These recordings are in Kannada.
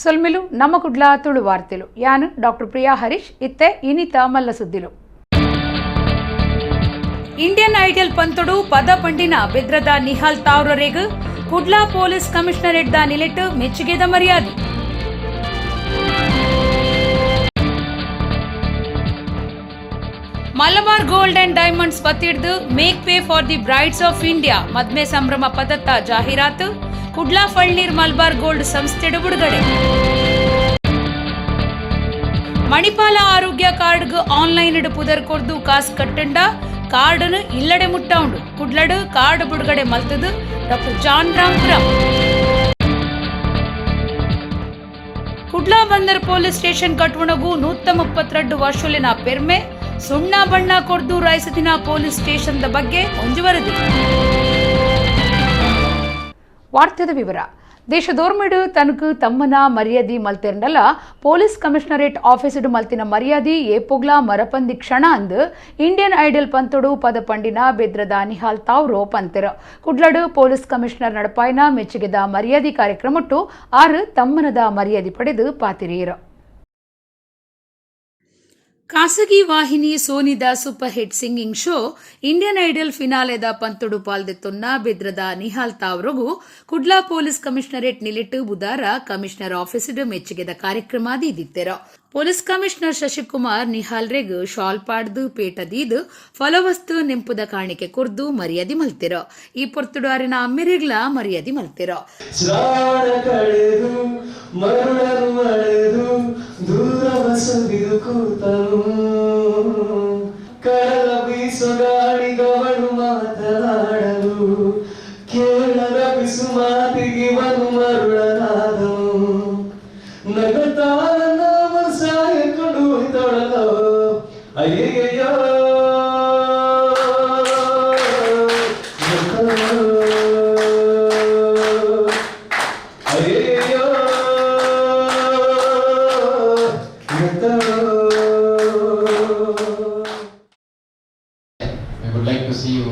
ಸೊಲ್ಮೆಲು ನಮ್ಮ ಕುಡ್ಲ ತುಳು ವಾರ್ತೆಲು ಯಾನು ಡಾಕ್ಟರ್ ಪ್ರಿಯಾ ಹರೀಶ್ ಇತ್ತೆ ಇನಿತ ಮಲ್ಲ ಸುದ್ದಿಲು. ಇಂಡಿಯನ್ ಐಡಲ್ ಪಂತೊಡು ಪದ ಪಂಡಿನ ಬೆದ್ರದ ನಿಹಾಲ್ ತಾವ್ರರೇಗ್ ಕುಡ್ಲ ಪೊಲೀಸ್ ಕಮಿಷನರೇಟ್ ದ ನಿಲೆಟ್ ಮೆಚ್ಚುಗೆದ ಮರ್ಯಾದೆ. ಮಲಬಾರ್ ಗೋಲ್ಡ್ ಅಂಡ್ ಡೈಮಂಡ್ಸ್ ಪತ್ತಿಡ್ದು make pay for the brides of India ಮದ್ಮೆ ಸಂಭ್ರಮ ಪದತ್ತ ಜಾಹೀರಾತು ಕುಡ್ಲ ಫಳ್ನೀರ್ ಮಲಬಾರ್ ಗೋಲ್ಡ್ ಸಂಸ್ಥೆಡು ಬಿಡುಗಡೆ. ಮಣಿಪಾಲ ಆರೋಗ್ಯ ಕಾರ್ಡ್ ಆನ್ಲೈನ್ ಪುದರ್ ಕೊರ್ದು ಕಾಸ್ ಕಟ್ಟಂಡ ಕಾರ್ಡ್ ಇಲ್ಲಡೆ ಮುಟ್ಟೌಂಡು ಕುಡ್ಲಡು ಕಾರ್ಡ್ ಬಿಡುಗಡೆ ಮಲ್ತದು doctor John ರಾಮ್ಪುರಂ. Kudla Bunder police station ಕಟ್ವಣಗು 132 ವರ್ಷಲಿನ ಪೆರ್ಮೆ ಸುಣ್ಣ ಬಣ್ಣ ಕೊರ್ದು ರಾಯಸತಿನ ಪೊಲೀಸ್ ಸ್ಟೇಷನ್ ಬಗ್ಗೆ ಒಂಜು ವರದಿ. ವಾರ್ತೆದ ವಿವರ. ದೇಶದೋರ್ಮೆಡು ತನಕು ತಮ್ಮನ ಮರ್ಯಾದಿ ಮಲ್ತಿರಲ್ಲ ಪೊಲೀಸ್ ಕಮಿಷನರೇಟ್ ಆಫೀಸಡು ಮಲ್ತಿನ ಮರ್ಯಾದಿ ಏಪೊಗ್ಲ ಮರಪಂದಿ ಕ್ಷಣ ಅಂದು ಇಂಡಿಯನ್ ಐಡಲ್ ಪಂತೊಡು ಪದ ಪಂಡಿನ ಬೆದ್ರದ ನಿಹಾಲ್ ತಾವ್ರೋ ಪಂತಿರ ಕುಡ್ಲಡು ಪೊಲೀಸ್ ಕಮಿಷನರ್ ನಡಪಾಯಿನ ಮೆಚ್ಚುಗೆದ ಮರ್ಯಾದಿ ಕಾರ್ಯಕ್ರಮಟ್ಟು ಆರು ತಮ್ಮನದ ಮರ್ಯಾದಿ ಪಡೆದು ಪಾತಿರಿಯರು. ಖಾಸಗಿ ವಾಹಿನಿ ಸೋನಿದ super hit singing show Indian idol ಫಿನಾಲೆದ ಪಂತೊಡು ಪಾಲ್ದೆತ್ತೊನ್ನ ಬೆದ್ರದ ನಿಹಾಲ್ ತಾವ್ರಗು ಕುಡ್ಲಾ ಪೊಲೀಸ್ ಕಮಿಷನರೇಟ್ ನಿಲಿಟ್ಟು ಬುಧಾರ ಕಮಿಷನರ್ ಆಫೀಸಡು ಮೆಚ್ಚುಗೆದ ಕಾರ್ಯಕ್ರಮ ದೀದಿತ್ತೆರ. ಪೊಲೀಸ್ ಕಮಿಷನರ್ ಶಶಿಕುಮಾರ್ ನಿಹಾಲ್ರೆಗ್ ಶಾಲ್ ಪಾಡ್ದು ಪೇಟದೀದು ಫಲವಸ್ತು ನೆಂಪುದ ಕಾಣಿಕೆ ಕೊರ್ದು ಮರ್ಯಾದಿ ಮಲ್ತಿರ. ಈ ಪೊರ್ತುಡು ಅರಿನ ಅಮ್ಮೆರೆಗ್ಲ ಮರ್ಯಾದಿ ಮಲ್ತಿರ. ಕಡಲ ಬೀಸುಗಾಡಿಗವನು ಮಾತನಾಡಲು ಕೇಳದ ಬಿಸು ಮಾತಿಗಿವನು ಮರುಳನಾದನು ನಗತಾನ ನಾಮ ಸಾಯ ಕೊಡು ತೊಡಲೋ ಅಯ್ಯಯ್ಯೋ ಅಯ್ಯಯ್ಯೋ see you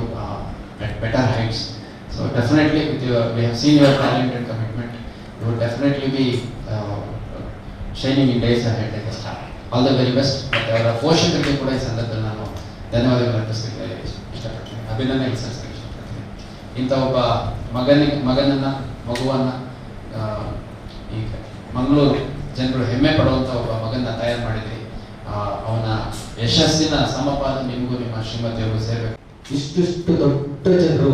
at better heights. So definitely with your, we have seen your talent and commitment. You will definitely be shining in days ahead like a star. All the very best. But our ಪೋಷಕರಿಗೆ ಕೂಡ ಈ ಸಂದರ್ಭದಲ್ಲಿ ನಾನು ಧನ್ಯವಾದಗಳು ಅರ್ಪಿಸಲಿಕ್ಕೆ ಇಷ್ಟಪಡ್ತೀನಿ, ಅಭಿನಂದನೆ ಸಲ್ಲಿಸಲಿಕ್ಕೆ ಇಷ್ಟಪಡ್ತೀನಿ. ಇಂಥ ಒಬ್ಬ ಮಗುವನ್ನ ಈ ಮಂಗಳೂರು ಜನರು ಹೆಮ್ಮೆ ಪಡುವಂಥ ಒಬ್ಬ ಮಗನ್ನ ತಯಾರು ಮಾಡಿದ್ರಿ. ಅವನ ಯಶಸ್ಸಿನ ಸಮಪಾದ ನಿಮಗೂ ನಿಮ್ಮ ಶ್ರೀಮತಿಯವರು ಸೇರಬೇಕು. ಇಷ್ಟು ದೊಡ್ಡ ಜನರು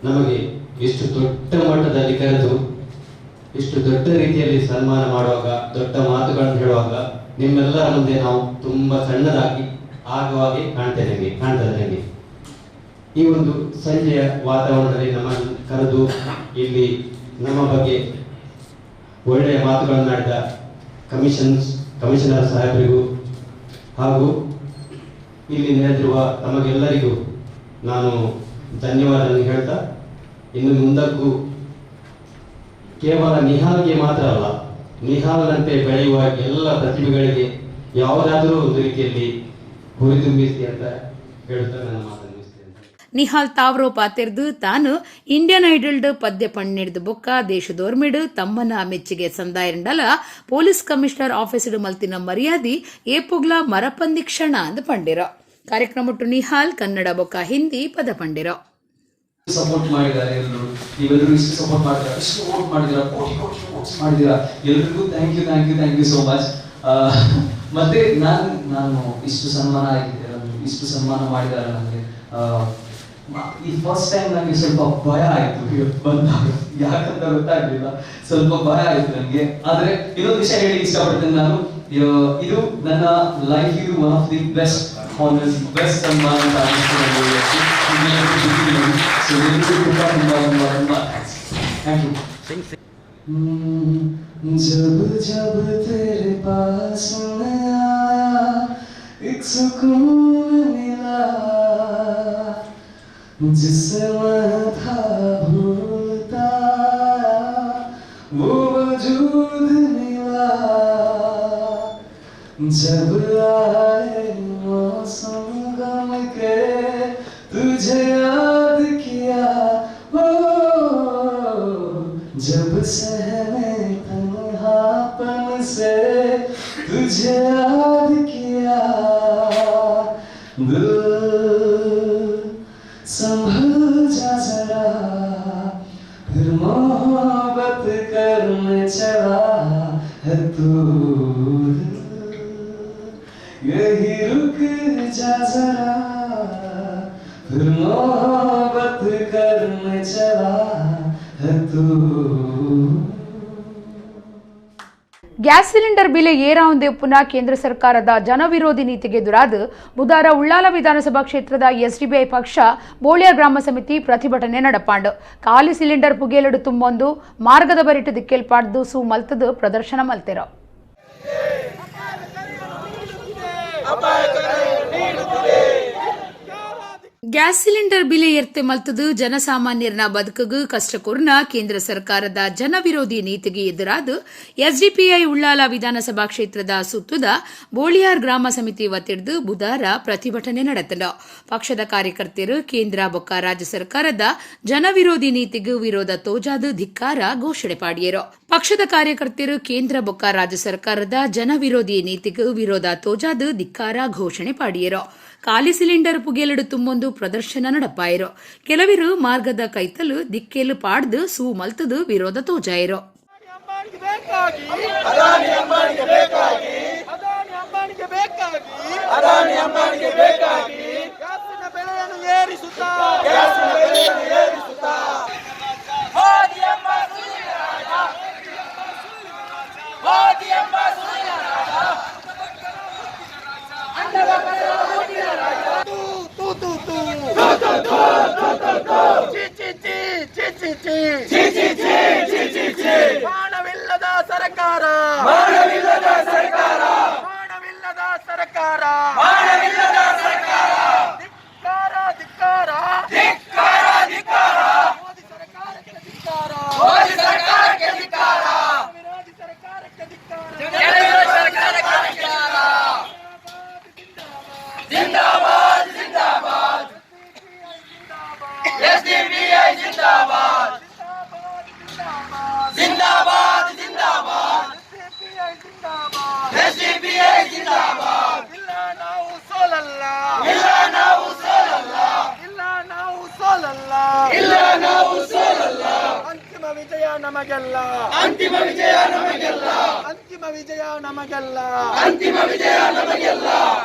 ನಮಗೆ ಇಷ್ಟು ದೊಡ್ಡ ಮಟ್ಟದಲ್ಲಿ ಕರೆದು ಇಷ್ಟು ದೊಡ್ಡ ರೀತಿಯಲ್ಲಿ ಸನ್ಮಾನ ಮಾಡುವಾಗ, ದೊಡ್ಡ ಮಾತುಗಳನ್ನು ಹೇಳುವಾಗ ನಿಮ್ಮೆಲ್ಲರ ಮುಂದೆ ನಾವು ತುಂಬಾ ಸಣ್ಣದಾಗಿ ಆಗುವಾಗೆ ಕಾಣ್ತದೆ ನನಗೆ. ಈ ಒಂದು ಸಂಜೆಯ ವಾತಾವರಣದಲ್ಲಿ ನಮ್ಮನ್ನು ಕರೆದು ಇಲ್ಲಿ ನಮ್ಮ ಬಗ್ಗೆ ಒಳ್ಳೆಯ ಮಾತುಗಳನ್ನು ಆಡಿದ ಕಮಿಷನರ್ ಸಾಹೇಬರಿಗೂ ಹಾಗೂ ಇಲ್ಲಿ ನೆರೆದಿರುವ ತಮಗೆಲ್ಲರಿಗೂ ನಾನು ಧನ್ಯವಾದಗಳನ್ನು ಹೇಳ್ತಾ, ಇನ್ನು ಮುಂದಕ್ಕೂ ಕೇವಲ ನಿಹಾಲ್ಗೆ ಮಾತ್ರ ಅಲ್ಲ, ನಿಹಾಲ್ನಂತೆ ಬೆಳೆಯುವ ಎಲ್ಲ ಪ್ರತಿಭೆಗಳಿಗೆ ಯಾವುದಾದರೂ ಒಂದು ರೀತಿಯಲ್ಲಿ ಹುರಿದುಂಬಿಸಿ ಅಂತ ಹೇಳುತ್ತಾ ನನ್ನ ಮಾತನ್ನು ಮುಗಿಸ್ತೇನೆ. ನಿಹಾಲ್ ತಾವ್ರೋ ಪಾತೆರ್ದು ತಾನು ಇಂಡಿಯನ್ ಐಡಲ್ಡ್ ಪದ್ಯ ಪಣ್ಣಿಡ್ದು ಬೊಕ್ಕ ದೇಶದೋರ್ಮೆಡು ತಮ್ಮನ ಮೆಚ್ಚುಗೆ ಸಂದಾಯಂಡಲ ಪೊಲೀಸ್ ಕಮಿಷನರ್ ಆಫೀಸಡು ಮಲ್ತಿನ ಮರ್ಯಾದಿ ಏಪೊಗ್ಲ ಮರಪಂದಿ ಕ್ಷಣ ಅಂದು ಪಂಡಿರ. ಕಾರ್ಯಕ್ರಮಟ್ಟು ನಿಹಾಲ್ ಕನ್ನಡ ಬೊಕ್ಕ ಹಿಂದಿ ಪದ ಪಂಡಿರ. ಸಪೋರ್ಟ್ ಮಾಡಿದ್ದಾರೆ ಎಲ್ಲರೂ, ನೀವೆಲ್ಲರೂ ಇಷ್ಟು ಸಪೋರ್ಟ್ ಮಾಡಿದ್ದೀರಾ, ಇಷ್ಟು ವೋಟ್ ಮಾಡಿದ್ದೀರಾ, ಕೋಟಿ ವೋಟ್ಸ್ ಮಾಡಿದ್ದೀರಾ, ಎಲ್ರಿಗೂ ಥ್ಯಾಂಕ್ ಯು ಸೋ ಮಚ್. ಮತ್ತೆ ನಾನು ಇಷ್ಟು ಸನ್ಮಾನ ಆಗಿದ್ದೀರಾ, ಇಷ್ಟು ಸನ್ಮಾನ ಮಾಡಿದ್ದಾರೆ ನನಗೆ. ಈ ಫಸ್ಟ್ ಟೈಮ್ ನನಗೆ ಸ್ವಲ್ಪ ಭಯ ಆಯ್ತು ಬಂದಾಗ, ಯಾಕಂತ ಗೊತ್ತಾಗ್ಲಿಲ್ಲ, ಸ್ವಲ್ಪ ಭಯ ಆಯ್ತು ನನಗೆ. ಆದ್ರೆ ಇನ್ನೊಂದು ವಿಷಯ ಹೇಳಿ ಇಷ್ಟಪಡ್ತೇನೆ ನಾನು, ಇದು ನನ್ನ ಲೈಫ್ ಇದು one of the best honours, best ಸನ್ಮಾನ ಅಂತ ಅನಿಸ್ತು. Thank you. जब जब तेरे पास मैं आया एक सुकून मिला, जिससे मैं था भूलता वो वजूद मिला. जब आए मौसम गम के तुझे याद किया, जब सहमे तन्हा से तुझे याद किया, दिल संभल जा जरा, फिर मोहब्बत करने चला है तू, यही रुक जा जरा, फिर मोहब्बत करने चला है तू. ಗ್ಯಾಸ್ ಸಿಲಿಂಡರ್ ಬೆಲೆ ಏರಾವಂದೇ ಉಪ್ಪುನ ಕೇಂದ್ರ ಸರ್ಕಾರದ ಜನವಿರೋಧಿ ನೀತಿಗೆ ಎದುರಾದ ಬುಧವಾರ ಉಳ್ಳಾಲ ವಿಧಾನಸಭಾ ಕ್ಷೇತ್ರದ ಎಸ್ಡಿಬಿಐ ಪಕ್ಷ ಬೋಳಿಯಾರ್ ಗ್ರಾಮ ಸಮಿತಿ ಪ್ರತಿಭಟನೆ ನಡಪಾಂಡು. ಖಾಲಿ ಸಿಲಿಂಡರ್ ಪುಗೇಲಡು ತುಂಬೊಂದು ಮಾರ್ಗದ ಬರಿಟ್ಟು ದಿಕ್ಕೇಲ್ಪಾಡ್ದು ಸೂ ಮಲ್ತದು ಪ್ರದರ್ಶನ ಮಲ್ತೆರೋ. ಗ್ಯಾಸ್ ಸಿಲಿಂಡರ್ ಬೆಲೆ ಏರ್ತೆ ಮಲ್ತದು ಜನಸಾಮಾನ್ಯರನ ಬದುಕುಗೂ ಕಷ್ಟಕೂರ್ನ ಕೇಂದ್ರ ಸರ್ಕಾರದ ಜನವಿರೋಧಿ ನೀತಿಗೆ ಎದುರಾದ ಎಸ್ಡಿಪಿಐ ಉಳ್ಳಾಲ ವಿಧಾನಸಭಾ ಕ್ಷೇತ್ರದ ಸುತ್ತದ ಬೋಳಿಯಾರ್ ಗ್ರಾಮ ಸಮಿತಿ ವತಿರ್ದು ಬುಧವಾರ ಪ್ರತಿಭಟನೆ ನಡೆತಂಡ. ಪಕ್ಷದ ಕಾರ್ಯಕರ್ತರು ಕೇಂದ್ರ ಬೊಕ್ಕ ರಾಜ್ಯ ಸರ್ಕಾರದ ಜನವಿರೋಧಿ ನೀತಿಗೂ ವಿರೋಧ ತೋಜಾದ ಧಿಕ್ಕಾರ ಘೋಷಣೆ ಪಾಡಿಯರು. ಪಕ್ಷದ ಕಾರ್ಯಕರ್ತರು ಕೇಂದ್ರ ಬೊಕ್ಕ ರಾಜ್ಯ ಸರ್ಕಾರದ ಜನವಿರೋಧಿ ನೀತಿಗೂ ವಿರೋಧ ತೋಜಾದ ಧಿಕ್ಕಾರ ಘೋಷಣೆ ಪಾಡಿಯರು. ಖಾಲಿ ಸಿಲಿಂಡರ್ ಪುಗೇಲಡು ತುಂಬೊಂದು ಪ್ರದರ್ಶನ ನಡಪಾಯಿರೋ. ಕೆಲವರು ಮಾರ್ಗದ ಕೈತಲು ದಿಕ್ಕೇಲು ಪಾಡ್ದು ಸೂ ಮಲ್ತದು ವಿರೋಧ ತೋಜಾಯಿರೋ. ಮಾನವಿಲ್ಲದ ಸರ್ಕಾರ, ಮಾನವಿಲ್ಲದ ಸರ್ಕಾರ, ಮಾನವಿಲ್ಲದ ಸರ್ಕಾರ, ಮಾನವಿಲ್ಲದ ಸರ್ಕಾರ, ಧಿಕ್ಕಾರ ಧಿಕ್ಕಾರ ಧಿಕ್ಕಾರ ಧಿಕ್ಕಾರ, ಮೋದಿ ಸರ್ಕಾರಕ್ಕೆ ಧಿಕ್ಕಾರ, ಮೋದಿ ಸರ್ಕಾರಕ್ಕೆ ಧಿಕ್ಕಾರ, ವಿರೋಧಿ ಸರ್ಕಾರಕ್ಕೆ ಧಿಕ್ಕಾರ, ಜನವಿರೋಧಿ ಸರ್ಕಾರಕ್ಕೆ ಧಿಕ್ಕಾರ. ಜಿಂದಾಬಾದ್ ಜಿಂದಾಬಾದ್ ಎಸ್ಡಿಪಿಐ ಜಿಂದಾಬಾದ್, ಜಿಂದಾಬಾದ್ ಜಿಂದಾಬಾದ್ ಎಸ್ಡಿಪಿಐ ಜಿಂದಾಬಾದ್. ಇಲ್ಲ ನಾವು ಸೋಲಲ್ಲ, ಇಲ್ಲ ನಾವು ಸೋಲಲ್ಲ, ಇಲ್ಲ ನಾವು ಸೋಲಲ್ಲ, ಇಲ್ಲ ನಾವು ಸೋಲಲ್ಲ. ಅಂತಿಮ ವಿಜಯ ನಮಗೆಲ್ಲ, ಅಂತಿಮ ವಿಜಯ ನಮಗೆಲ್ಲ, ಅಂತಿಮ ವಿಜಯ ನಮಗೆಲ್ಲ, ಅಂತಿಮ ವಿಜಯ ನಮಗೆಲ್ಲ.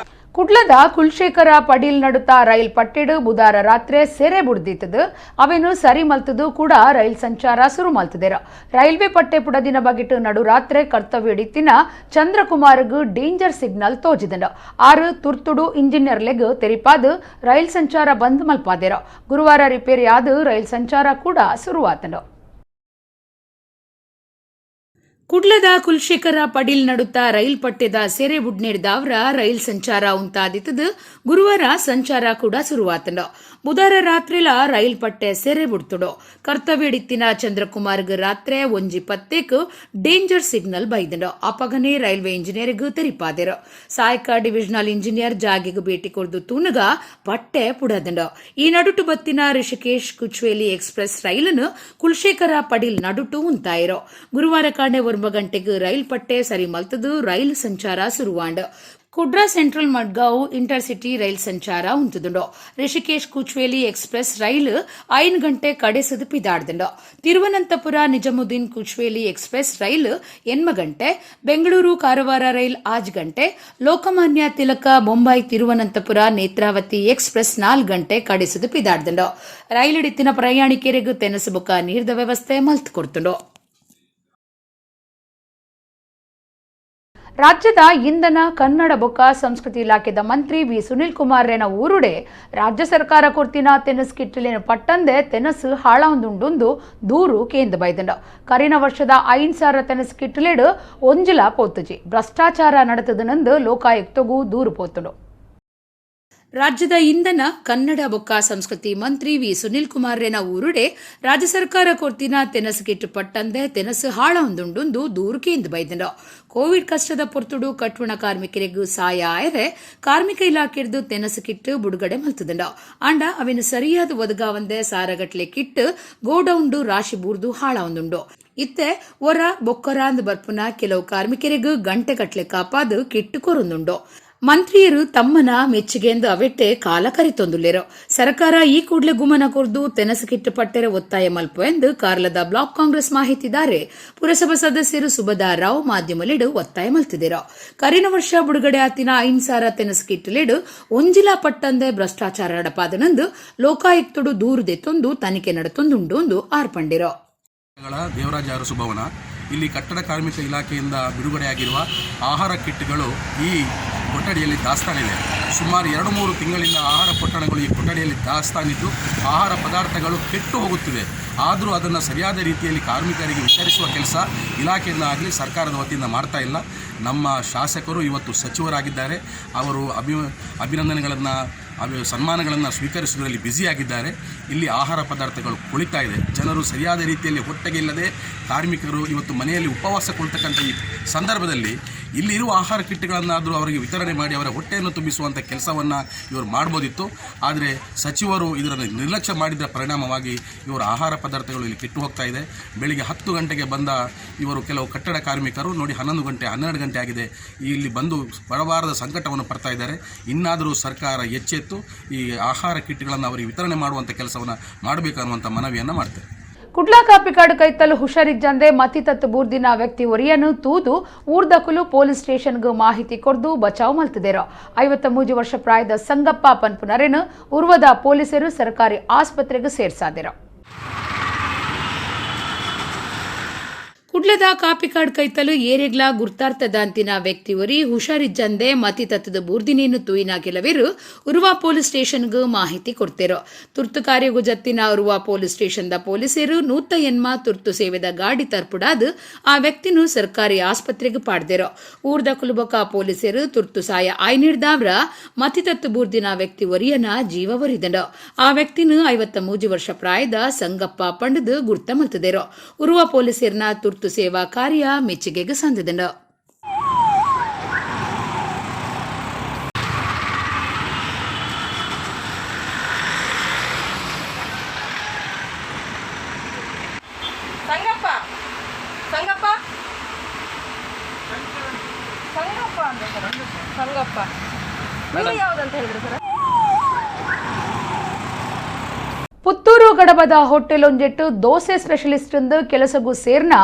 ಕುಡ್ಲದ ಕುಲಶೇಖರ ಪಡೀಲ್ ನಡುತ್ತಾ ರೈಲ್ ಪಟ್ಟೆಡು ಬುಧವಾರ ರಾತ್ರಿ ಸೆರೆ ಬುಡ್ದಿತ್ತದು. ಅವೇನು ಸರಿ ಮಲ್ತದು ಕೂಡ ರೈಲ್ ಸಂಚಾರ ಶುರು ಮಲ್ತದೇರ. ರೈಲ್ವೆ ಪಟ್ಟೆ ಪುಡದಿನ ಬಗಿಟ್ಟು ನಡು ರಾತ್ರಿ ಕರ್ತವ್ಯ ಹಿಡಿತಿನ ಚಂದ್ರಕುಮಾರ್ಗೂ ಡೇಂಜರ್ ಸಿಗ್ನಲ್ ತೋಜಿದನು. ಆರು ತುರ್ತುಡು ಇಂಜಿನಿಯರ್ಲೆಗ್ ತೆರಿಪಾದು ರೈಲ್ ಸಂಚಾರ ಬಂದ್ ಮಲ್ಪಾದೇರ. ಗುರುವಾರ ರಿಪೇರಿ ಆದ ರೈಲ್ ಸಂಚಾರ ಕೂಡ ಶುರುವಾತನು. ಕುಡ್ಲದ ಕುಲಶೇಖರ ಪಡೀಲ್ ನಡುತ್ತಾ ರೈಲ್ ಪಟ್ಟೆದ ಸೆರೆ ಬುಡ್ನೇಡ್ದಾವ್ರ ರೈಲ್ ಸಂಚಾರ ಉಂಟಾದಿತ್ತದು. ಗುರುವಾರ ಸಂಚಾರ ಕೂಡ ಶುರುವಾತಂಡ. ಬುಧವಾರ ರಾತ್ರಿಲ ರೈಲ್ ಪಟ್ಟೆ ಸೆರೆ ಬುಡ್ತುಡು. ಕರ್ತವ್ಯ ಹಿಡಿತಿನ ಚಂದ್ರಕುಮಾರ್ಗ್ ರಾತ್ರಿ 1:10 ಡೇಂಜರ್ ಸಿಗ್ನಲ್ ಬೈದಂಡ. ಅಪಗನೆ ರೈಲ್ವೆ ಇಂಜಿನಿಯರ್ಗೂ ತೆರಿಪಾದೆರ. ಸಾಯಕ ಡಿವಿಷನಲ್ ಇಂಜಿನಿಯರ್ ಜಾಗಿಗೂ ಭೇಟಿ ಕೊಡ್ದು ತೂನಗ ಪಟ್ಟೆ ಪುಡದಂಡ. ಈ ನಡುಟು ಬತ್ತಿನ ರಿಷಿಕೇಶ್ ಕುಚ್ವೇಲಿ ಎಕ್ಸ್ಪ್ರೆಸ್ ರೈಲನ್ನು ಕುಲಶೇಖರ ಪಡೀಲ್ ನಡುಟು ಉಂತಾಯಿರೋ. ಗುರುವಾರ ಕಾಣೆ 1 ಗಂಟೆಗೆ ರೈಲ್ ಪಟ್ಟೆ ಸರಿ ಮಲ್ತದು. ರೈಲ್ ಸಂಚಾರ ಶುರುವಾಂಡ. ಕುಡ್ರಾ ಸೆಂಟ್ರಲ್ ಮಡ್ಗಾಂವ್ ಇಂಟರ್ಸಿಟಿ ರೈಲ್ ಸಂಚಾರ ಉಂಟುದುಂಡು. ರಿಷಿಕೇಶ್ ಕುಚ್ವೇಲಿ ಎಕ್ಸ್ಪ್ರೆಸ್ ರೈಲ್ 5 ಗಂಟೆ ಕಡೆಸದು ಪಿದಾಡ್ದುಂಡು. ತಿರುವನಂತಪುರ ನಿಜಾಮುದ್ದೀನ್ ಕುಚ್ವೇಲಿ ಎಕ್ಸ್ಪ್ರೆಸ್ ರೈಲ್ 8 ಗಂಟೆ, ಬೆಂಗಳೂರು ಕಾರವಾರ ರೈಲ್ 8 ಗಂಟೆ, ಲೋಕಮಾನ್ಯ ತಿಲಕ ಮುಂಬೈ ತಿರುವನಂತಪುರ ನೇತ್ರಾವತಿ ಎಕ್ಸ್ಪ್ರೆಸ್ 4 ಗಂಟೆ ಕಡೆಸದು ಪಿದಾಡ್ದುಂಡು. ರೈಲ್ ಹಿಡಿತಿನ ಪ್ರಯಾಣಿಕರಿಗೂ ತೆನಸುಬುಕ ನೀರ್ದ ವ್ಯವಸ್ಥೆ ಮಲ್ತು ಕೊಡ್ತುಂಡು. ರಾಜ್ಯದ ಇಂಧನ ಕನ್ನಡ ಬೊಕ್ಕ ಸಂಸ್ಕೃತಿ ಇಲಾಖೆದ ಮಂತ್ರಿ ವಿ ಸುನಿಲ್ ಕುಮಾರ್ ರೇನ ಊರುಡೆ ರಾಜ್ಯ ಸರ್ಕಾರ ಕೊರ್ತಿನ ತೆನಸ್ ಕಿಟ್ಟಲಿನ ಪಟ್ಟಂದೆ ತೆನಸು ಹಾಳಾಂದುಂಡು ದೂರು ಕೇಂದ್ರ ಬೈದಂಡ. ಕರಿನ ವರ್ಷದ 5,000 ತೆನಸ್ ಕಿಟ್ಟಲೆಡು ಒಂಜಿಲ ಪೋತುಜಿ ಭ್ರಷ್ಟಾಚಾರ ನಡೆತದನಂದು ಲೋಕಾಯುಕ್ತಗೂ ದೂರು ಪೋತುಡು. ರಾಜ್ಯದ ಇಂಧನ ಕನ್ನಡ ಬೊಕ್ಕ ಸಂಸ್ಕೃತಿ ಮಂತ್ರಿ ವಿ ಸುನಿಲ್ ಕುಮಾರ್ರೆನ ಊರುಡೆ ರಾಜ್ಯ ಸರ್ಕಾರ ಕೊರ್ತಿನ ತೆನಸು ಕಿಟ್ಟು ಪಟ್ಟಂದೆ ತೆನಸು ಹಾಳ ಹೊಂದುಂಡು ದೂರುಕೇಂದು ಬೈದನು. ಕೋವಿಡ್ ಕಷ್ಟದ ಪೊರ್ತುಡು ಕಟ್ಟುಣ ಕಾರ್ಮಿಕರಿಗೂ ಸಹಾಯ ಆಯರೆ ಕಾರ್ಮಿಕ ಇಲಾಖೆದು ತೆನಸು ಕಿಟ್ಟು ಬಿಡುಗಡೆ ಮಲ್ತದಂಡ. ಅಂಡ ಅವಿನ ಸರಿಯಾದ ಒದಗಾವಂದೆ ಸಾರಗಟ್ಲೆ ಕಿಟ್ಟು ಗೋಡೌಂಡು ರಾಶಿ ಬೂರ್ದು ಹಾಳ ಹೊಂದುಂಡು. ಇತ್ತೆ ಒರ ಬೊಕ್ಕರಾಂದ್ ಬರ್ಪುನ ಕೆಲವು ಕಾರ್ಮಿಕರಿಗೂ ಗಂಟೆಗಟ್ಲೆ ಕಾಪಾದು ಕಿಟ್ಟು ಕೊರುಂದುಂಡು. ಮಂತ್ರಿಯರು ತಮ್ಮನ ಮೆಚ್ಚುಗೆಂದು ಅವೆಟ್ಟೆ ಕಾಲ ಕರಿತೊಂದುಲ್ಲೆರು. ಸರ್ಕಾರ ಈ ಕೂಡಲೇ ಗುಮನ ಕೊರ್ದು ತೆನಸು ಕಿಟ್ಟು ಪಟ್ಟರೆ ಒತ್ತಾಯ ಮಲ್ಪು ಎಂದು ಕಾರ್ಲದ ಬ್ಲಾಕ್ ಕಾಂಗ್ರೆಸ್ ಮಾಹಿತಿದಾರೆ ಪುರಸಭಾ ಸದಸ್ಯರು ಸುಬದಾರ್ ರಾವ್ ಮಾಧ್ಯಮಲೆಡು ಒತ್ತಾಯ ಮಲ್ತಿದ್ದರು. ಕರಿನ ವರ್ಷ ಬಿಡುಗಡೆ ಆತಿನ 5,000 ತೆನಸು ಕಿಟ್ಟುಲೆಡು ಒಂಜಿಲಾ ಪಟ್ಟಂದೆ ಭ್ರಷ್ಟಾಚಾರ ನಡಪಾದನೆಂದು ಲೋಕಾಯುಕ್ತಡು ದೂರು ದೆತ್ತೊಂದು ತನಿಖೆ ನಡೆತೊಂದುಂಡು ಆರ್ಪಂಡಿರೋ. ದೇವರಾಜ ಅರಸು ಭವನ ಇಲ್ಲಿ ಕಟ್ಟಡ ಕಾರ್ಮಿಕ ಇಲಾಖೆಯಿಂದ ಬಿಡುಗಡೆಯಾಗಿರುವ ಆಹಾರ ಕಿಟ್ಗಳು ಈ ಕೊಠಡಿಯಲ್ಲಿ ದಾಸ್ತಾನಿದೆ. ಸುಮಾರು 2-3 ತಿಂಗಳಿಂದ ಆಹಾರ ಪೊಟ್ಟಣಗಳು ಈ ಕೊಠಡಿಯಲ್ಲಿ ದಾಸ್ತಾನಿದ್ದು ಆಹಾರ ಪದಾರ್ಥಗಳು ಕೆಟ್ಟು ಹೋಗುತ್ತಿವೆ. ಆದರೂ ಅದನ್ನು ಸರಿಯಾದ ರೀತಿಯಲ್ಲಿ ಕಾರ್ಮಿಕರಿಗೆ ವಿತರಿಸುವ ಕೆಲಸ ಇಲಾಖೆಯಿಂದ ಆಗಲಿ ಸರ್ಕಾರದ ವತಿಯಿಂದ ಮಾಡ್ತಾ ಇಲ್ಲ. ನಮ್ಮ ಶಾಸಕರು ಇವತ್ತು ಸಚಿವರಾಗಿದ್ದಾರೆ. ಅವರು ಅಭಿನಂದನೆಗಳನ್ನು ಸನ್ಮಾನಗಳನ್ನು ಸ್ವೀಕರಿಸುವುದರಲ್ಲಿ ಬ್ಯುಸಿಯಾಗಿದ್ದಾರೆ. ಇಲ್ಲಿ ಆಹಾರ ಪದಾರ್ಥಗಳು ಕುಳಿತಾ ಇದೆ. ಜನರು ಸರಿಯಾದ ರೀತಿಯಲ್ಲಿ ಹೊಟ್ಟೆಗೆ ಇಲ್ಲದೆ ಕಾರ್ಮಿಕರು ಇವತ್ತು ಮನೆಯಲ್ಲಿ ಉಪವಾಸ ಕುಳಿತಕ್ಕಂಥ ಈ ಸಂದರ್ಭದಲ್ಲಿ ಇಲ್ಲಿರುವ ಆಹಾರ ಕಿಟ್ಗಳನ್ನಾದರೂ ಅವರಿಗೆ ವಿತರಣೆ ಮಾಡಿ ಅವರ ಹೊಟ್ಟೆಯನ್ನು ತುಂಬಿಸುವಂಥ ಕೆಲಸವನ್ನು ಇವರು ಮಾಡ್ಬೋದಿತ್ತು. ಆದರೆ ಸಚಿವರು ಇದನ್ನು ನಿರ್ಲಕ್ಷ್ಯ ಮಾಡಿದ ಪರಿಣಾಮವಾಗಿ ಇವರ ಆಹಾರ ಪದಾರ್ಥಗಳು ಇಲ್ಲಿ ಕೆಟ್ಟು ಹೋಗ್ತಾ ಇದೆ. ಬೆಳಿಗ್ಗೆ 10 ಗಂಟೆಗೆ ಬಂದ ಇವರು ಕೆಲವು ಕಟ್ಟಡ ಕಾರ್ಮಿಕರು ನೋಡಿ 11 ಗಂಟೆ 12 ಗಂಟೆ ಆಗಿದೆ ಇಲ್ಲಿ ಬಂದು ಬರಬಾರದ ಸಂಕಟವನ್ನು ಪಡ್ತಾ ಇದ್ದಾರೆ. ಇನ್ನಾದರೂ ಸರ್ಕಾರ ಎಚ್ಚೆತ್ತು ಈ ಆಹಾರ ಕಿಟ್ಗಳನ್ನು ಅವರಿಗೆ ವಿತರಣೆ ಮಾಡುವಂಥ ಕೆಲಸವನ್ನು ಮಾಡಬೇಕು ಅನ್ನುವಂಥ ಮನವಿಯನ್ನು ಮಾಡ್ತೇವೆ. ಕುಡ್ಲಾ ಕಾಪಿಕಾಡು ಕೈತಲು ಹುಷಾರಿಜ್ಜಂದೆ ಮತ್ತಿತತ್ತು ಬೂರ್ದಿನ ವ್ಯಕ್ತಿ ಒರಿಯನ್ನು ತೂದು ಊರ್ದಕುಲು ಪೊಲೀಸ್ ಸ್ಟೇಷನ್ಗೂ ಮಾಹಿತಿ ಕೊರ್ದು ಬಚಾವ್ ಮಲ್ತಿದ್ದೇರು. 53 ವರ್ಷ ಪ್ರಾಯದ ಸಂಗಪ್ಪ ಪನ್ಪುನರೆನು ಉರ್ವದ ಪೊಲೀಸರು ಸರ್ಕಾರಿ ಆಸ್ಪತ್ರೆಗೆ ಸೇರ್ಸಾದಿರು. ಕುಡ್ಲದ ಕಾಪಿಕಾಡ್ ಕೈತಲು ಏರೆಗ್ಲಾ ಗುರ್ತಾರ್ಥದ ಅಂತಿನ ವ್ಯಕ್ತಿ ಒರಿ ಹುಷಾರಿಜ್ಜಂದೆ ಮತ್ತಿತತ್ತದ ಬೂರ್ದಿನೇನು ತೂಯಿನ ಕೆಲವರು ಉರುವ ಪೊಲೀಸ್ ಸ್ಟೇಷನ್ಗೂ ಮಾಹಿತಿ ಕೊಡ್ತೇರು. ತುರ್ತು ಕಾರ್ಯಗೂ ಜತ್ತಿನ ಉರುವ ಪೊಲೀಸ್ ಸ್ಟೇಷನ್ದ ಪೊಲೀಸರು 108 ತುರ್ತು ಸೇವೆದ ಗಾಡಿ ತರ್ಪುಡಾದು ಆ ವ್ಯಕ್ತಿನು ಸರ್ಕಾರಿ ಆಸ್ಪತ್ರೆಗೆ ಪಾಡ್ದೇರು. ಊರ್ದ ಕುಲುಬಕ ಪೊಲೀಸರು ತುರ್ತು ಸಾಯ ಆಯ್ನಿಡ್ದಾವ್ರ ಮತ್ತಿತತ್ತು ಬೂರ್ದಿನ ವ್ಯಕ್ತಿ ಒರಿಯನ ಜೀವ ಒರಿದಂಡು. ಆ ವ್ಯಕ್ತಿನು 53 ವರ್ಷ ಪ್ರಾಯದ ಸಂಗಪ್ಪ ಪಂಡದು ಗುರ್ತ ಮಲ್ತದೇರು. ಉರುವ ಪೊಲೀಸರನ ತುರ್ತು ಸೇವಾ ಕಾರ್ಯ ಮೆಚ್ಚುಗೆಗೆ ಸಂದಿದಂಡು. ಸಂಗಪ್ಪ ಸಂಗಪ್ಪ ಸಂಗಪ್ಪ ಅಂತ ಸಂಗಪ್ಪ ನೀವು ಯಾವ್ದಂತ ಹೇಳಿದ್ರು ಸರ್? ಪುತ್ತೂರು ಗಡಬದ ಹೋಟೆಲ್ ಒಂಜೆಟ್ಟು ದೋಸೆ ಸ್ಪೆಷಲಿಸ್ಟ್ ಕೆಲಸಗೂ ಸೇರ್ನ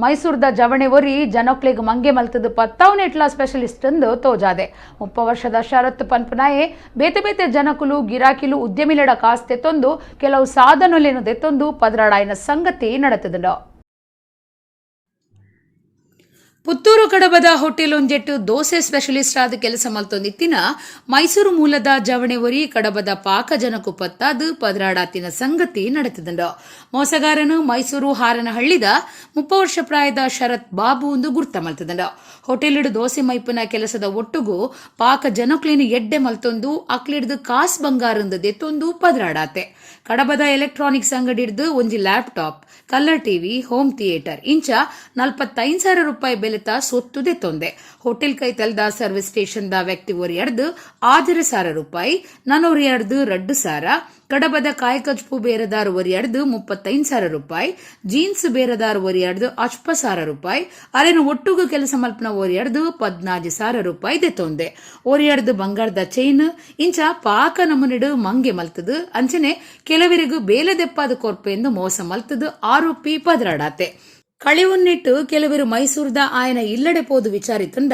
ಮೈಸೂರದ ಜವಣೆ ಒರಿ ಜನಕ್ಲೆಗ್ ಮಂಗೆ ಮಲ್ತದು ಪತ್ತಾವನೆಟ್ಲ ಸ್ಪೆಷಲಿಸ್ಟ್ ತೋಜಾದೆ. 30 ವರ್ಷದ ಶರತ್ ಪನ್ಪನಾಯೆ ಬೇತೆ ಬೇತೆ ಜನಕುಲು ಗಿರಾಕಿಲು ಉದ್ಯಮಿಲೆಡ ಕಾಸ್ ತೆತ್ತೊಂದು ಕೆಲವು ಸಾಧನೊಲೆನು ತೆತ್ತೊಂದು ಪದರಾಡಾಯಿನ ಸಂಗತಿ ನಡೆತದಂಡ. ಪುತ್ತೂರು ಕಡಬದ ಹೋಟೆಲ್ ಒಂಜೆಟ್ಟು ದೋಸೆ ಸ್ಪೆಷಲಿಸ್ಟ್ ಆದ ಕೆಲಸ ಮಲ್ತೊಂದಿತ್ತಿನ ಮೈಸೂರು ಮೂಲದ ಜವಣೆ ಒರಿ ಕಡಬದ ಪಾಕ ಜನಕು ಪತ್ತಾದು ಪದರಾಡಾತಿನ ಸಂಗತಿ ನಡೆತದಂಡ. ಮೋಸಗಾರನು ಮೈಸೂರು ಹಾರನಹಳ್ಳಿದ 30 ವರ್ಷ ಪ್ರಾಯದ ಶರತ್ ಬಾಬು ಒಂದು ಗುರ್ತ ಮಲ್ತದಂಡ. ಹೋಟೆಲಿಡು ದೋಸೆ ಮೈಪುನ ಕೆಲಸದ ಒಟ್ಟುಗೂ ಪಾಕ ಜನಕ್ಲೇನು ಎಡ್ಡೆ ಮಲ್ತೊಂದು ಅಕ್ಲಿಡ್ದು ಕಾಸ್ ಬಂಗಾರಂದು ದೆತ್ತೊಂದು ಪದರಾಡಾತೆ. ಕಡಬದ ಎಲೆಕ್ಟ್ರಾನಿಕ್ಸ್ ಅಂಗಡಿಡ್ದು ಒಂಜಿ laptop, colour TV, home theatre ಇಂಚ 45,000 ರೂಪಾಯಿ ಬೆಲೆತ ಸೊತ್ತು ದೆತ್ತೊಂದೆ. ಹೋಟೆಲ್ ಕೈತಲ್ದ ಸರ್ವಿಸ್ ಸ್ಟೇಷನ್ದ ವ್ಯಕ್ತಿ ಒರಿಯಡ್ದು 6,000 ರೂಪಾಯಿ, ನನೊರಿಯಡ್ದು 2,000, ಕಡಬದ ಕಾಯಕಜ್ಪು ಬೇರದಾರ್ ಒರಿಯಡ್ದು 35,000 ರೂಪಾಯಿ, ಜೀನ್ಸ್ ಬೇರದಾರ್ ಒರಿಯಡ್ದು 50,000 ರೂಪಾಯಿ, ಅರೆನು ಒಟ್ಟುಗೂ ಕೆಲಸ ಮಲ್ಪನ ಒರಿಯಡ್ದು 14,000 ರೂಪಾಯಿ ದೆತ್ತೊಂದೆ. ಒರಿಯಡ್ದು ಬಂಗಾರದ ಚೈನ್ ಇಂಚ ಪಾಕ ನಮುನಿಡು ಮಂಗೆ ಮಲ್ತದು ಅಂಚನೆ ಕೆಲವರಿಗೂ ಬೇಲೆ ದೆಪ್ಪಾದ ಕೊರ್ಪೆಂದು ಮೋಸ ಮಲ್ತದು ಆರೋಪಿ ಪದರಾಡಾತೆ. ಕಳಿವುನ್ನಿಟ್ಟು ಕೆಲವರು ಮೈಸೂರದ ಆಯನ ಇಲ್ಲಡೆ ಪೋದು ವಿಚಾರಿತಂಡ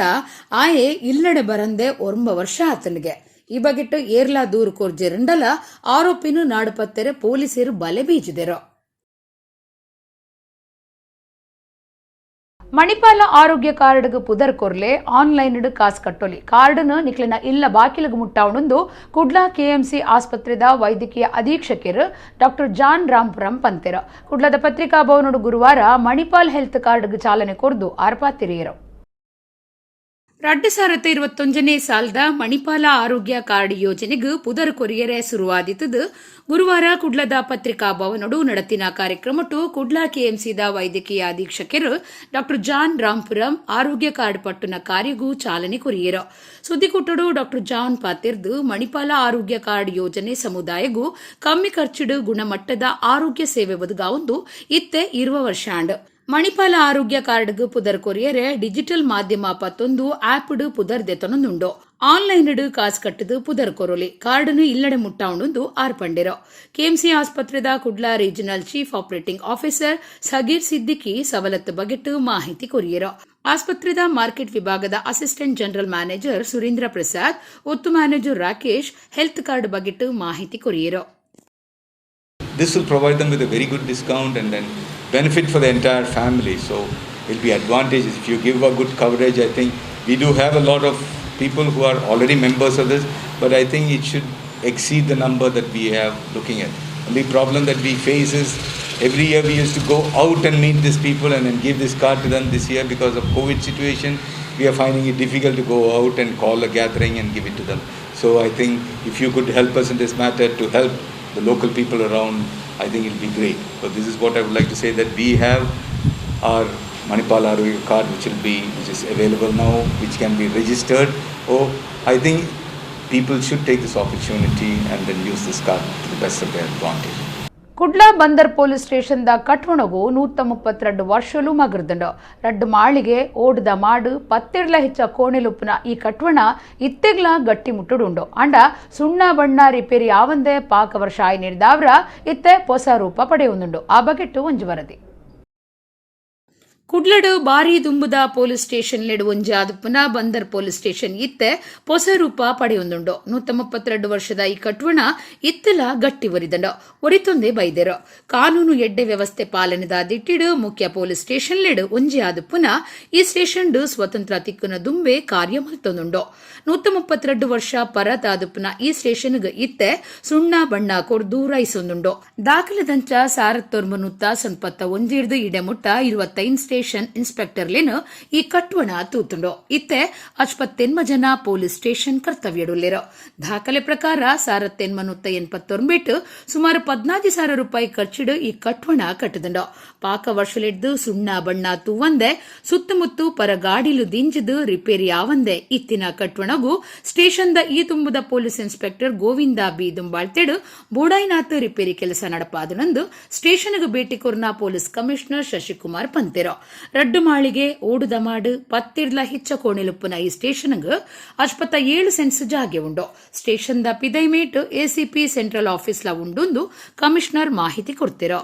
ಆಯೆ ಇಲ್ಲಡೆ ಬರಂದೆ 9 ವರ್ಷ ಆತನಿಗೆ. ಈ ಬಗೆಟ್ಟು ಏರ್ಲಾ ದೂರು ಕೋರ್ಜಿರಂಡಲ ಆರೋಪಿನು ನಾಡು ಪತ್ತೆರೆ ಪೊಲೀಸರು ಬಲೆ ಬೀಜಿದರು. ಮಣಿಪಾಲ ಆರೋಗ್ಯ ಕಾರ್ಡ್ಗೆ ಪುದರ್ ಕೊರ್ಲೆ ಆನ್ಲೈನ್ ಕಾಸ್ ಕಟ್ಟೊಲಿ ಕಾರ್ಡ್ನ ನಿಕ್ಲಿನ ಇಲ್ಲ ಬಾಕಿಲಿಗೆ ಮುಟ್ಟಾವಣಂದು ಕುಡ್ಲಾ ಕೆಎಂಸಿ ಆಸ್ಪತ್ರೆದ ವೈದ್ಯಕೀಯ ಅಧೀಕ್ಷಕರು ಡಾಕ್ಟರ್ ಜಾನ್ ರಾಂಪುರಂ ಪಂತೆರ ಕುಡ್ಲದ ಪತ್ರಿಕಾ ಭವನಡು ಗುರುವಾರ ಮಣಿಪಾಲ್ ಹೆಲ್ತ್ ಕಾರ್ಡ್ಗೆ ಚಾಲನೆ ಕೊರ್ದು ಆರ್ಪಾತಿರಿಯರು. 2021ನೇ ಸಾಲದ ಮಣಿಪಾಲ ಆರೋಗ್ಯ ಕಾರ್ಡ್ ಯೋಜನೆಗೆ ಪುದರ್ ಕೊರಿಯರೆ ಶುರುವಾದಿತ್ತದು ಗುರುವಾರ ಕುಡ್ಲದ ಪತ್ರಿಕಾ ಭವನಡು ನಡತಿನ ಕಾರ್ಯಕ್ರಮಟು ಕುಡ್ಲ ಕೆಎಂಸಿದ ವೈದ್ಯಕೀಯ ಅಧೀಕ್ಷಕರು ಡಾ ಜಾನ್ ರಾಂಪುರಂ ಆರೋಗ್ಯ ಕಾರ್ಡ್ ಪಟ್ಟುನ ಕಾರ್ಯಗೂ ಚಾಲನೆ ಕೊರಿಯರು ಸುದ್ದಿಕೊಟ್ಟಡು ಡಾ ಜಾನ್ ಪಾತಿರ್ದು ಮಣಿಪಾಲ ಆರೋಗ್ಯ ಕಾರ್ಡ್ ಯೋಜನೆ ಸಮುದಾಯಗೂ ಕಮ್ಮಿ ಖರ್ಚಿಡು ಗುಣಮಟ್ಟದ ಆರೋಗ್ಯ ಸೇವೆ ಒದಗಾವೊಂದು ಇತ್ತೆ 20 ವರ್ಷಾಂಡ್ ಮಣಿಪಾಲ ಆರೋಗ್ಯ ಕಾರ್ಡ್ಗೆ ಪುದರ್ ಕೊರಿಯರೆ ಡಿಜಿಟಲ್ ಮಾಧ್ಯಮ ಪತ್ತೊಂದು ಆಪ್ಡ್ ಪುದರ್ ದೆತನೊಂದುಂಡು ಆನ್ಲೈನ್ಡ್ ಕಾಸು ಕಟ್ಟದು ಪುದರ್ ಕೊರೊಲಿ ಕಾರ್ಡ್ನು ಇಲ್ಲಡೆ ಮುಟ್ಟಾವಣೊಂದು ಆರ್ಪಂಡಿರೋ ಕೆಎಂಸಿ ಆಸ್ಪತ್ರೆದ Kudla regional chief operating officer Sageer Siddiqui ಸವಲತ್ತು ಬಗೆಟ್ಟು ಮಾಹಿತಿ ಕೊರಿಯರೋ ಆಸ್ಪತ್ರೆದ ಮಾರ್ಕೆಟ್ ವಿಭಾಗದ assistant general manager Surendra Prasad ಒತ್ತು ಮ್ಯಾನೇಜರ್ ರಾಕೇಶ್ ಹೆಲ್ತ್ ಕಾರ್ಡ್ ಬಗೆಟ್ಟು ಮಾಹಿತಿ ಕೊರಿಯರೋ. This will provide them with a very good discount and then benefit for the entire family. So it will be advantages. If you give a good coverage, I think we do have a lot of people who are already members of this, but I think it should exceed the number that we have looking at. The only problem that we face is every year we used to go out and meet these people and then give this card to them. This year, because of COVID situation, we are finding it difficult to go out and call a gathering and give it to them. So I think if you could help us in this matter to help the local people around, I think it will be great. So this is what I would like to say, that we have our Manipal Arogya card which is available now, which can be registered. I think people should take this opportunity and then use this card to the best of their advantage. Kudla Bunder police ಸ್ಟೇಷನ್ದ ಕಟ್ವಣಗೂ 132 ವರ್ಷಲು ಮಗರ್ದಂಡು ರಡ್ಡು ಮಾಳಿಗೆ ಓಡ್ದ ಮಾಡು 10 ಹೆಚ್ಚ ಕೋಣೆಲುಪ್ಪುನ ಈ ಕಟ್ವಣ ಇತ್ತೆಗ್ಲ ಗಟ್ಟಿ ಮುಟ್ಟುಡುಂಡು ಅಂಡ ಸುಣ್ಣ ಬಣ್ಣ ರಿಪೇರಿ ಆವಂದೆ ಪಾಕ ವರ್ಷ ಆಯ್ ನಿರ್ದಾವ್ರ ಇತ್ತೆ ಹೊಸ ರೂಪ ಪಡೆಯುವುದುಂಡು ಆ ಬಗೆಟ್ಟು ಒಂಜು ವರದಿ. ಕುಡ್ಲಡು ಬಾರಿ ದುಂಬುದ ಪೊಲೀಸ್ ಸ್ಟೇಷನ್ ಲೆಡು ಒಂಜಿ ಆದುಪ್ಪುನ ಬಂದರ್ ಪೊಲೀಸ್ ಸ್ಟೇಷನ್ ಇತ್ತೆ ಹೊಸ ರೂಪ ಪಡೆಯೊಂದುಂಡು 132 ವರ್ಷದ ಈ ಕಟ್ವಣ ಇತ್ತೆಲ ಗಟ್ಟಿ ಒರಿದಂಡು ಒರಿತೊಂದೆ ಬೈದೆರು ಕಾನೂನು ಎಡ್ಡೆ ವ್ಯವಸ್ಥೆ ಪಾಲನೆದ ದಿಟ್ಟಿಡು ಮುಖ್ಯ ಪೊಲೀಸ್ ಸ್ಟೇಷನ್ ಲೆಡು ಒಂಜಿ ಆದುಪ್ಪುನ ಈ ಸ್ಟೇಷನ್ ಸ್ವತಂತ್ರ ತಿಕ್ಕುನ ದುಂಬೆ ಕಾರ್ಯ ಮಲ್ತೊಂದುಂಡು 132 ವರ್ಷ ಪರತ ಆದುಪ್ಪುನ ಈ ಸ್ಟೇಷನ್ಗೆ ಇತ್ತೆ ಸುಣ್ಣ ಬಣ್ಣ ಕೊರ್ದು ರೈಸೊಂದುಂಡು ದಾಖಲೆದಂಚ ಸಾರತ್ತೊರ್ಮನುತ್ತ ಸಂಪತ್ತ ಒಂಜಿಡ್ದು ಇಡೆಮುಟ್ಟ 25 ಸ್ಟೇಷನ್ ಇನ್ಸ್ಪೆಕ್ಟರ್ಲೇನು ಈ ಕಟ್ವಣ ತೂತುಂಡು ಇತ್ತೆ 59 ಜನ ಪೊಲೀಸ್ ಸ್ಟೇಷನ್ ಕರ್ತವ್ಯಡುಲ್ಲೆರು ದಾಖಲೆ ಪ್ರಕಾರ ಸಾರತ್ತೆನ್ಮನುತ್ತ 89 ಸುಮಾರು 14,000 ರೂಪಾಯಿ ಖರ್ಚಿಡು ಈ ಕಟ್ವಣ ಕಟ್ಟದುಂಡು ಪಾಕ ವರ್ಷಲೆಡ್ದು ಸುಣ್ಣ ಬಣ್ಣ ತೂವಂದೆ ಸುತ್ತಮುತ್ತು ಪರ ಗಾಡಿಲು ದಿಂಜಿದು ರಿಪೇರಿ ಆವಂದೆ ಇತ್ತಿನ ಕಟ್ವಣಗೂ ಸ್ಟೇಷನ್ದ ಈ ತುಂಬುದ ಪೊಲೀಸ್ ಇನ್ಸ್ಪೆಕ್ಟರ್ ಗೋವಿಂದ ಬಿ ದುಂಬಾಳ್ತೆಡು ಬೋಡಾಯಿನಾಥ್ ರಿಪೇರಿ ಕೆಲಸ ನಡಪಾದನಂದು ಸ್ಟೇಷನ್ಗೆ ಭೇಟಿ ಕೊರ್ನ ಪೊಲೀಸ್ ಕಮಿಷನರ್ ಶಶಿಕುಮಾರ್ ಪಂತೆರು ರಡ್ಡು ಮಾಳಿಗೆ ಓಡುದ ಮಾಡು 10 ಹೆಚ್ಚ ಕೋಣೆಲುಪ್ಪುನ ಈ ಸ್ಟೇಷನ್ಗೆ 57 ಸೆನ್ಸ್ ಜಾಗೆ ಉಂಡು ಸ್ಟೇಷನ್ದ ಪಿದೈಮೇಟ್ ಎಸಿಪಿ ಸೆಂಟ್ರಲ್ ಆಫೀಸ್ಲ ಉಂಡುಂದು ಕಮಿಷನರ್ ಮಾಹಿತಿ ಕೊಡ್ತಿರೋ.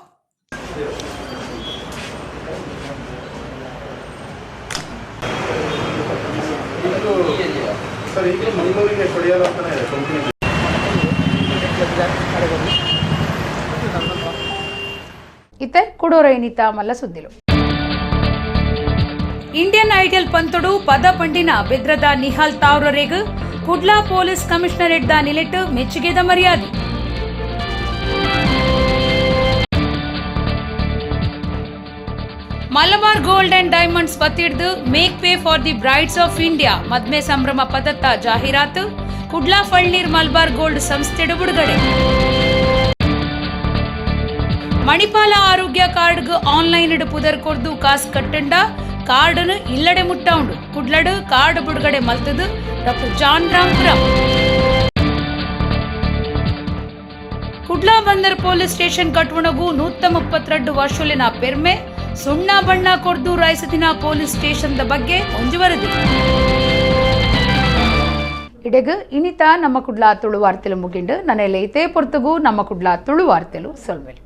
ಇತ್ತೆ ಕುಡೋರೈನಿತ ಮಲ್ಲ ಸುದ್ದಿಲು ಇಂಡಿಯನ್ ಐಡಲ್ ಪಂತೊಡು ಪದ ಪಂಡಿನ ಬೆದ್ರದ ನಿಹಾಲ್ ತಾವ್ರರೇಗ್ ಕುಡ್ಲಾ ಪೊಲೀಸ್ ಕಮಿಷನರೇಟ್ ದ ನಿಲೆಟ್ ಮೆಚ್ಚುಗೆದ ಮರ್ಯಾದೆ. ಮಲಬಾರ್ ಗೋಲ್ಡ್ ಅಂಡ್ ಡೈಮಂಡ್ಸ್ ಪತ್ತಿಡ್ದು make pay for the brides of India ಮದ್ಮೆ ಸಂಭ್ರಮ ಪದತ್ತ ಜಾಹೀರಾತು ಕುಡ್ಲಾ ಫಳ್ನೀರ್ ಮಲಬಾರ್ ಗೋಲ್ಡ್ ಸಂಸ್ಥೆಡು ಬಿಡುಗಡೆ. ಮಣಿಪಾಲ ಆರೋಗ್ಯ ಕಾರ್ಡ್ಗೆ ಆನ್ಲೈನ್ ಪುದರ್ ಕೊರ್ದು ಕಾಸು ಕಟ್ಟಂಡ ಕಾರ್ಡ್ನು ಇಲ್ಲಡೆ ಮುಟ್ಟೌಂಡು ಕುಡ್ಲಡು ಕಾರ್ಡ್ ಬಿಡುಗಡೆ ಮಲ್ತದು ಡಾ ಜಾನ್ ರಾಂಪುರಂ. ಕುಡ್ಲಾ ಬಂದರ್ ಪೊಲೀಸ್ ಸ್ಟೇಷನ್ ಕಟ್ವಣಗೂ 132 ವರ್ಷಲಿನ ಪೆರ್ಮೆ ಸುಣ್ಣ ಬಣ್ಣ ಕೊರ್ದು ರಾಯಸತಿನ ಪೊಲೀಸ್ ಸ್ಟೇಷನ್ದ ಬಗ್ಗೆ ಒಂಜು ವರದಿ. ಇಡೆಗ್ ಇನಿತ ನಮ್ಮ ಕುಡ್ಲಾ ತುಳು ವಾರ್ತೆಲು ಮುಗಿಂಡು ನನೆಲೆ ಇತೇ ಪೊರ್ತುಗು ನಮ್ಮ ಕುಡ್ಲಾ ತುಳು ವಾರ್ತೆಲು ಸೊಲ್ವೆಲ್.